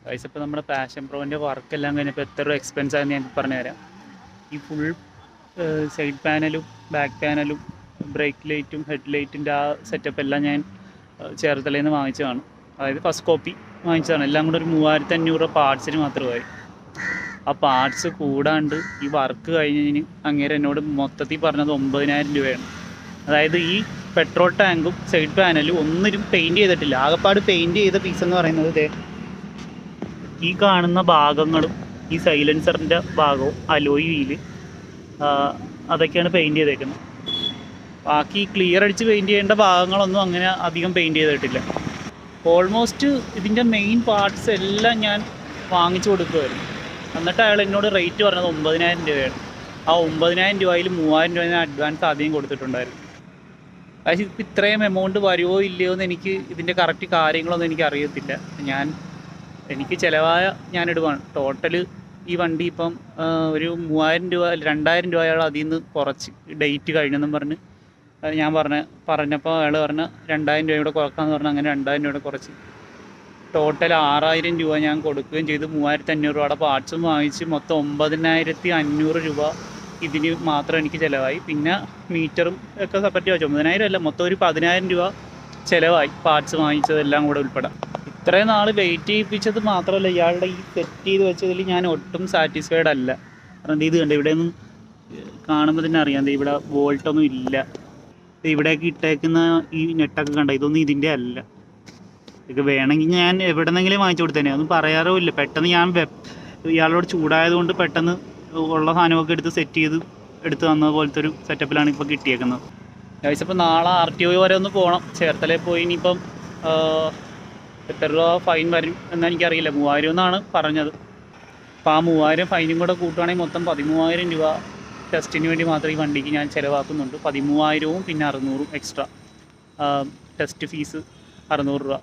Guys ഇപ്പോൾ നമ്മുടെ passion പ്രോൻ്റെ വർക്കെല്ലാം കഴിഞ്ഞപ്പോൾ എത്ര രൂപ എക്സ്പെൻസ് ആയെന്ന് ഞാൻ പറഞ്ഞുതരാം. ഈ ഫുൾ സൈഡ് പാനലും ബാക്ക് പാനലും ബ്രേക്ക് ലൈറ്റും ഹെഡ് ലൈറ്റിൻ്റെ ആ സെറ്റപ്പ് എല്ലാം ഞാൻ ചേർത്തലയിൽ നിന്ന് വാങ്ങിച്ചതാണ്. അതായത് ഫസ്റ്റ് കോപ്പി വാങ്ങിച്ചതാണ്. എല്ലാം കൂടെ ഒരു 3500 രൂപ പാർട്സിന് മാത്രമായി. ആ പാർട്സ് കൂടാണ്ട് ഈ വർക്ക് കഴിഞ്ഞതിന് അങ്ങേരെ എന്നോട് മൊത്തത്തിൽ പറഞ്ഞത് 9000 രൂപയാണ്. അതായത് ഈ പെട്രോൾ ടാങ്കും സൈഡ് പാനലും ഒന്നിനും പെയിൻറ്റ് ചെയ്തിട്ടില്ല. ആകെപ്പാട് പെയിൻറ്റ് ചെയ്ത പീസ് എന്ന് പറയുന്നത് ഈ കാണുന്ന ഭാഗങ്ങളും ഈ സൈലൻസറിൻ്റെ ഭാഗവും അലോയ് വീല് അതൊക്കെയാണ് പെയിൻറ്റ് ചെയ്തേക്കുന്നത്. ബാക്കി ക്ലിയർ അടിച്ച് പെയിൻറ്റ് ചെയ്യേണ്ട ഭാഗങ്ങളൊന്നും അങ്ങനെ അധികം പെയിൻറ്റ് ചെയ്തിട്ടില്ല. ഓൾമോസ്റ്റ് ഇതിൻ്റെ മെയിൻ പാർട്സ് എല്ലാം ഞാൻ വാങ്ങിച്ചു കൊടുക്കുമായിരുന്നു. എന്നിട്ട് അയാൾ എന്നോട് റേറ്റ് പറഞ്ഞത് 9000 രൂപയാണ്. ആ 9000 രൂപയിൽ 3000 രൂപ ഞാൻ അഡ്വാൻസ് ആദ്യം കൊടുത്തിട്ടുണ്ടായിരുന്നു. പക്ഷേ ഇപ്പോൾ ഇത്രയും എമൗണ്ട് വരുമോ ഇല്ലയോ എന്ന് എനിക്ക് ഇതിൻ്റെ കറക്റ്റ് കാര്യങ്ങളൊന്നും എനിക്ക് അറിയത്തില്ല. എനിക്ക് ചിലവായ ഞാനിടുവാണ്. ടോട്ടൽ ഈ വണ്ടി ഇപ്പം ഒരു 3000 രൂപ 2000 രൂപ അയാൾ അതിൽ നിന്ന് കുറച്ച് ഡേറ്റ് കഴിഞ്ഞെന്നും പറഞ്ഞ് ഞാൻ പറഞ്ഞപ്പോൾ അയാൾ പറഞ്ഞ 2000 രൂപ കൂടെ കുറക്കാമെന്ന് പറഞ്ഞാൽ അങ്ങനെ 2000 രൂപ കുറച്ച് ടോട്ടൽ 6000 രൂപ ഞാൻ കൊടുക്കുകയും ചെയ്തു. 3500 രൂപയുടെ പാർട്സും വാങ്ങിച്ച് മൊത്തം 9500 രൂപ ഇതിന് മാത്രം എനിക്ക് ചിലവായി. പിന്നെ മീറ്ററും ഒക്കെ സെപ്പറേറ്റ് വെച്ചു. 9000 അല്ല, മൊത്തം ഒരു 10000 രൂപ ചിലവായി പാർട്സ് വാങ്ങിച്ചതെല്ലാം കൂടെ ഉൾപ്പെടാം. ഇത്രയും നാൾ വെയിറ്റ് ചെയ്യിപ്പിച്ചത് മാത്രമല്ല, ഇയാളുടെ ഈ സെറ്റ് ചെയ്ത് വെച്ചതിൽ ഞാൻ ഒട്ടും സാറ്റിസ്ഫൈഡ് അല്ല. കാരണം ഇത് കണ്ട് ഇവിടെ ഒന്നും കാണുമ്പോൾ തന്നെ അറിയാം, ഇവിടെ വോൾട്ടൊന്നും ഇല്ല. ഇവിടെയൊക്കെ ഇട്ടേക്കുന്ന ഈ നെട്ടൊക്കെ കണ്ട ഇതൊന്നും ഇതിൻ്റെ അല്ല. ഇതൊക്കെ വേണമെങ്കിൽ ഞാൻ എവിടെ നിന്നെങ്കിലും വാങ്ങിച്ചു കൊടുത്തേനെ, ഒന്നും പറയാറോ ഇല്ല. പെട്ടെന്ന് ഞാൻ ഇയാളോട് ചൂടായതുകൊണ്ട് പെട്ടെന്ന് ഉള്ള സാധനമൊക്കെ എടുത്ത് സെറ്റ് ചെയ്ത് എടുത്ത് തന്നത് പോലത്തെ ഒരു സെറ്റപ്പിലാണ് ഇപ്പോൾ കിട്ടിയേക്കുന്നത്. ഇപ്പോൾ നാളെ RTO വരെ ഒന്ന് പോകണം. ചേർത്തലയിൽ പോയി ഇനിയിപ്പം എത്ര രൂപ ഫൈൻ വരും എന്ന് എനിക്കറിയില്ല. 3000 എന്നാണ് പറഞ്ഞത്. അപ്പോൾ ആ 3000 ഫൈനും കൂടെ കൂട്ടുകയാണെങ്കിൽ മൊത്തം 13000 രൂപ ടെസ്റ്റിന് വേണ്ടി മാത്രം ഈ വണ്ടിക്ക് ഞാൻ ചിലവാക്കുന്നുണ്ട്. 13000വും പിന്നെ 600 എക്സ്ട്രാ ടെസ്റ്റ് ഫീസ് 600 രൂപ.